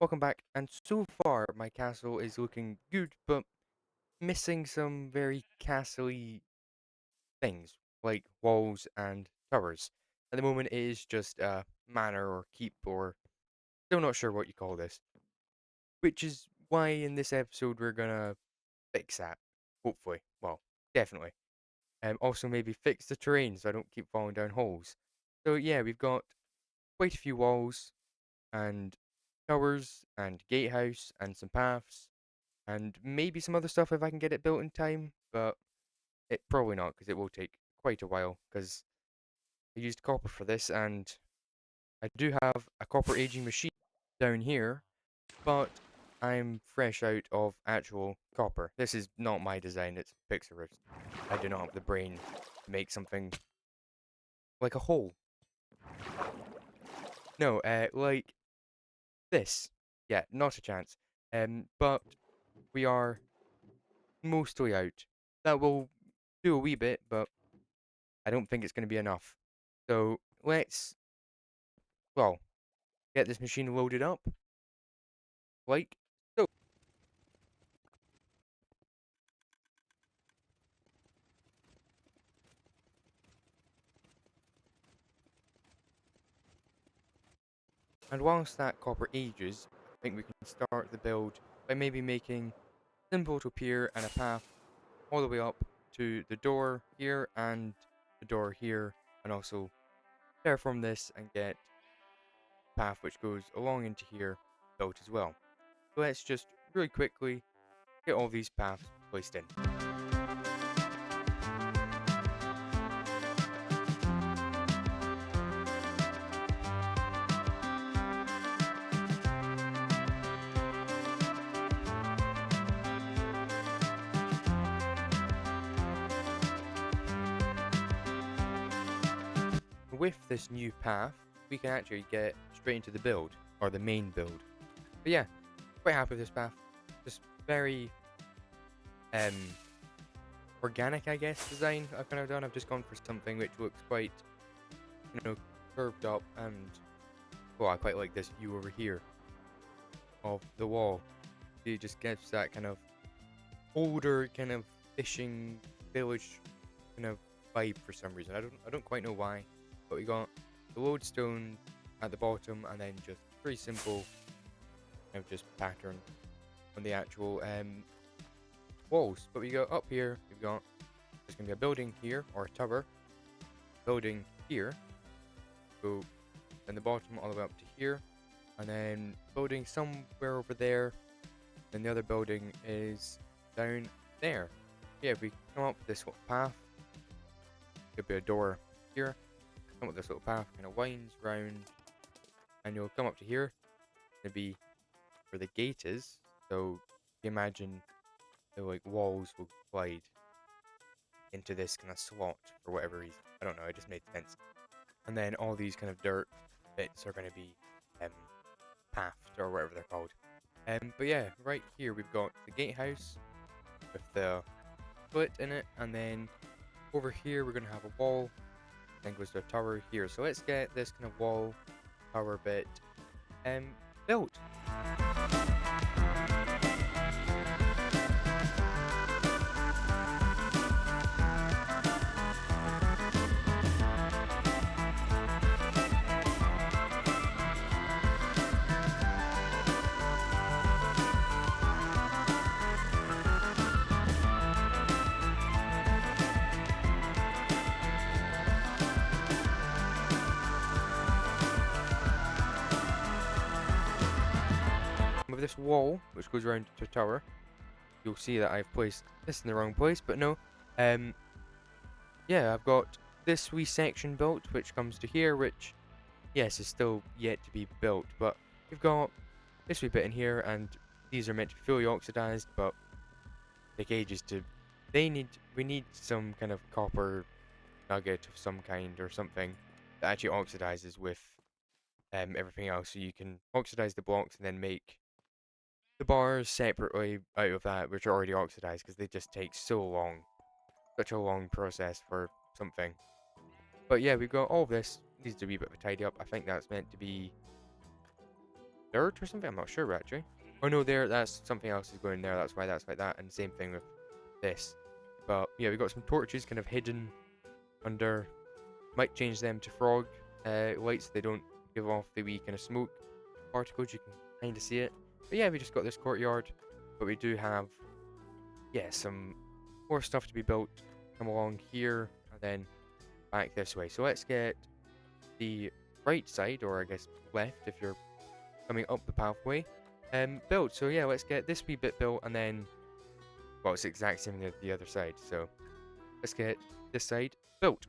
Welcome back, and so far my castle is looking good, but missing some very castle-y things, like walls and towers. At the moment it is just a manor or keep, or still not sure what you call this. Which is why in this episode we're gonna fix that, hopefully. Well, definitely. Also maybe fix the terrain so I don't keep falling down holes. So yeah, we've got quite a few walls, and towers, and gatehouse, and some paths, and maybe some other stuff if I can get it built in time, but it probably not because it will take quite a while because I used copper for this, and I do have a copper aging machine down here, but I'm fresh out of actual copper. This is not my design, it's Pixar's. I do not have the brain to make something like a hole. No, like this. Yeah, not a chance. But we are mostly out. That will do a wee bit, but I don't think it's going to be enough. So let's, well, get this machine loaded up. Like so. And whilst that copper ages, I think we can start the build by maybe making simple to pier and a path all the way up to the door here and the door here, and also terraform this and get a path which goes along into here built as well. So let's just really quickly get all these paths placed in. With this new path, we can actually get straight into the build, or the main build. But yeah, quite happy with this path. Just very um organic, I guess, design I've kind of done. I've just gone for something which looks quite, curved up, and well, I quite like this view over here of the wall. It just gives that kind of older kind of fishing village kind of vibe for some reason. I don't quite know why, but we got the lodestone at the bottom, and then just pretty simple kind of just pattern on the actual walls. But we go up here, we've got there's gonna be a building here, or a tower, building here, go in the bottom all the way up to here, and then building somewhere over there, and the other building is down there. Yeah, if we come up this little path, could be a door here, come up this little path, kind of winds round, and you'll come up to here, to be where the gate is. So you imagine the like walls will slide into this kind of slot for whatever reason. I don't know, it just made sense. And then all these kind of dirt bits are going to be pathed, or whatever they're called. But yeah, right here we've got the gatehouse with the split in it, and then over here we're going to have a wall, then goes to a tower here. So let's get this kind of wall tower bit built. With this wall, which goes around to a tower, you'll see that I've placed this in the wrong place, but no. Yeah, I've got this wee section built, which comes to here, which, yes, is still yet to be built, but we've got this wee bit in here, and these are meant to be fully oxidized, but take ages to... we need some kind of copper nugget of some kind, or something, that actually oxidizes with everything else, so you can oxidize the blocks and then make the bars separately out of that, which are already oxidized, because they just take so long. Such a long process for something. But yeah, we've got all of this. Needs to be a bit of a tidy up. I think that's meant to be dirt or something. I'm not sure actually. Oh no, there. That's something else is going there. That's why that's like that. And same thing with this. But yeah, we got some torches kind of hidden under. Might change them to frog lights. So they don't give off the wee kind of smoke particles. You can kind of see it. But yeah, we just got this courtyard. But we do have, yeah, some more stuff to be built. Come along here and then back this way. So let's get the right side, or I guess left if you're coming up the pathway, built. So yeah, let's get this wee bit built and then, well, it's the exact same as the other side. So let's get this side built.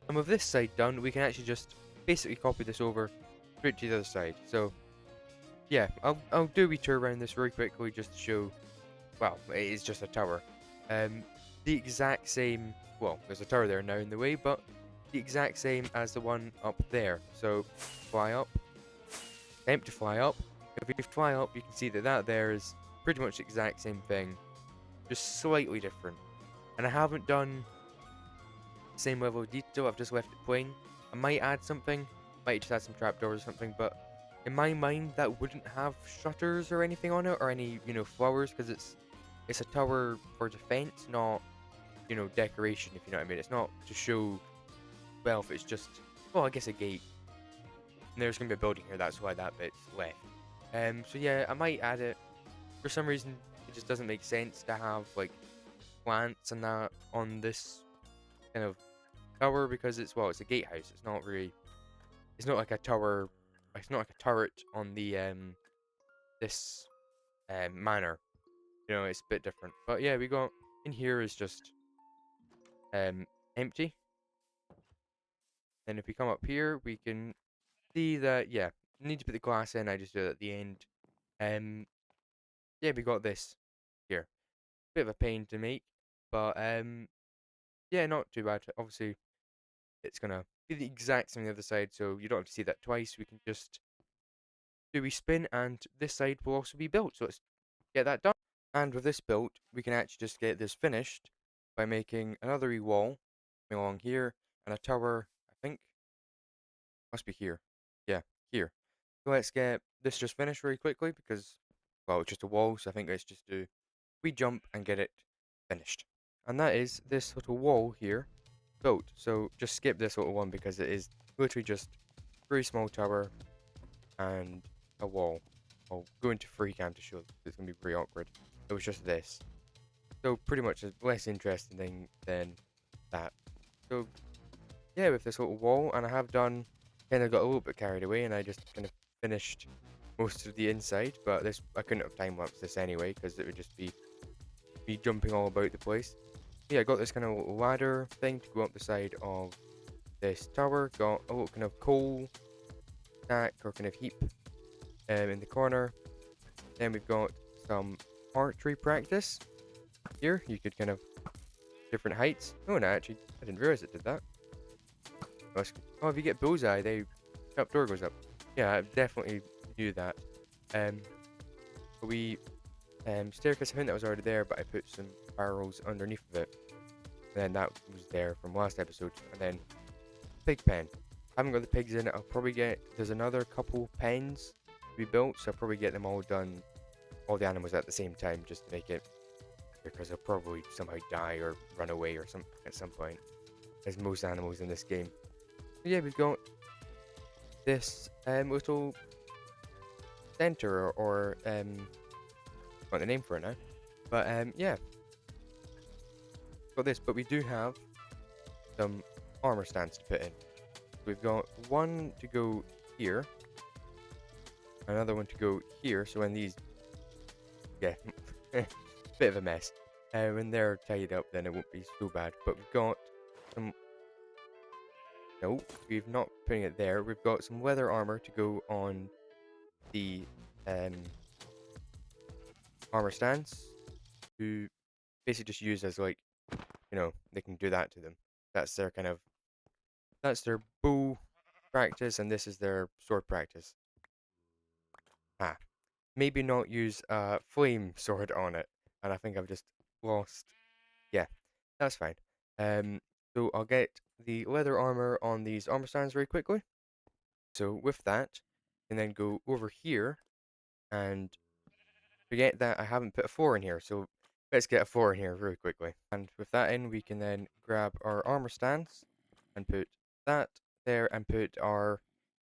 And with this side done, we can actually just basically copy this over straight to the other side. So yeah, I'll do a wee tour around this very quickly just to show, well, it is just a tower. The exact same, well, there's a tower there now in the way, but the exact same as the one up there. So fly up, attempt to fly up. If you fly up, you can see that that there is pretty much the exact same thing, just slightly different. And I haven't done same level of detail, I've just left it plain. I might add something, might just add some trapdoors or something, but in my mind that wouldn't have shutters or anything on it, or any, you know, flowers, because it's a tower for defense, not, you know, decoration, if you know what I mean. It's not to show wealth, it's just, well, I guess a gate. And there's going to be a building here, that's why that bit's left. So yeah, I might add it. For some reason, it just doesn't make sense to have, like, plants and that on this kind of tower, because it's, well, it's a gatehouse. It's not really, it's not like a tower, it's not like a turret on the this manor, you know. It's a bit different. But yeah, we got in here is just empty. And if we come up here, we can see that, yeah, need to put the glass in. I just do it at the end. Yeah, we got this here, bit of a pain to make, but yeah, not too bad. Obviously it's gonna be the exact same on the other side, so you don't have to see that twice. We can just do a spin, and this side will also be built. So let's get that done. And with this built, we can actually just get this finished by making another wee wall along here and a tower. I think must be here. Yeah, here. So let's get this just finished very quickly because, well, it's just a wall. So I think let's just do we jump and get it finished. And that is this little wall here built. So just skip this little one because it is literally just a very small tower and a wall. I'll go into freecam to show it's going to be pretty awkward. It was just this. So pretty much a less interesting thing than that. So yeah, with this little wall, and I have done, kind of got a little bit carried away and I just kind of finished most of the inside, but this, I couldn't have time-lapsed this anyway because it would just be me jumping all about the place. Yeah, I got this kind of little ladder thing to go up the side of this tower. Got a little kind of coal stack or kind of heap in the corner. Then we've got some archery practice here. You could kind of different heights. Oh no, actually, I didn't realize it did that. Oh, if you get bullseye, the trapdoor goes up. Yeah, I definitely knew that. But we staircase, I think that was already there, but I put some barrels underneath of it. And then that was there from last episode. And then pig pen. I haven't got the pigs in it. I'll probably get, there's another couple pens to be built, so I'll probably get them all done, all the animals at the same time, just to make it, because they'll probably somehow die or run away or some at some point, as most animals in this game. So yeah, we've got this little center or got the name for it now, but yeah, got this. But we do have some armor stands to put in. We've got one to go here, another one to go here, so when these, yeah, bit of a mess, when they're tied up then it won't be so bad. But we've got some Nope, we've not putting it there. We've got some leather armor to go on the um, armor stands to basically just use as like, they can do that to them. That's their kind of, that's their bow practice, and this is their sword practice. Ah, maybe not use a flame sword on it. And I think I've just lost. Yeah, that's fine. Um, so I'll get the leather armor on these armor stands very quickly. So with that, and then go over here and forget that I haven't put a 4 in here. So let's get a 4 in here really quickly. And with that in, we can then grab our armor stands and put that there and put our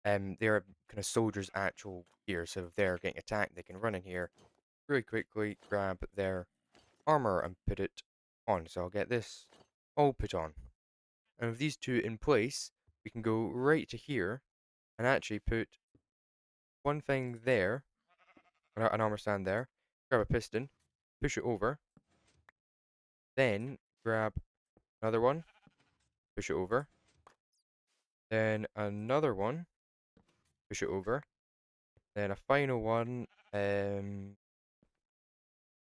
their kind of soldiers' actual gear. So if they're getting attacked, they can run in here really quickly, grab their armor and put it on. So I'll get this all put on. And with these two in place, we can go right to here and actually put one thing there, an armor stand there, grab a piston, push it over, then grab another one, push it over, then another one, push it over, then a final one,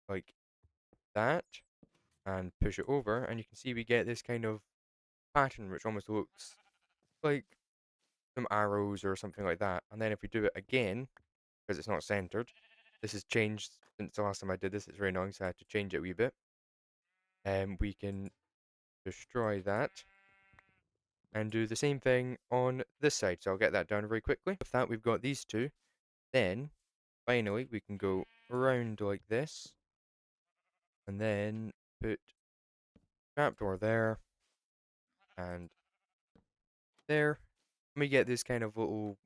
like that, and push it over, and you can see we get this kind of pattern which almost looks like some arrows or something like that. And then if we do it again, because it's not centered, this has changed since the last time I did this. It's very annoying, so I had to change it a wee bit. And we can destroy that and do the same thing on this side. So I'll get that done very quickly. With that, we've got these two. Then, finally, we can go around like this. And then put trapdoor there and there. And we get this kind of little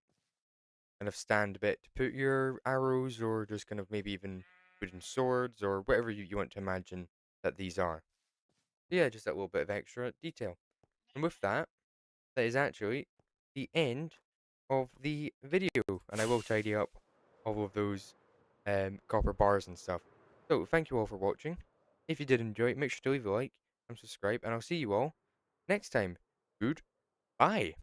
kind of stand bit to put your arrows or just kind of maybe even wooden swords or whatever you want to imagine that these are. Yeah, just that little bit of extra detail. And with that, that is actually the end of the video. And I will tidy up all of those copper bars and stuff. So, thank you all for watching. If you did enjoy it, make sure to leave a like and subscribe. And I'll see you all next time. Goodbye.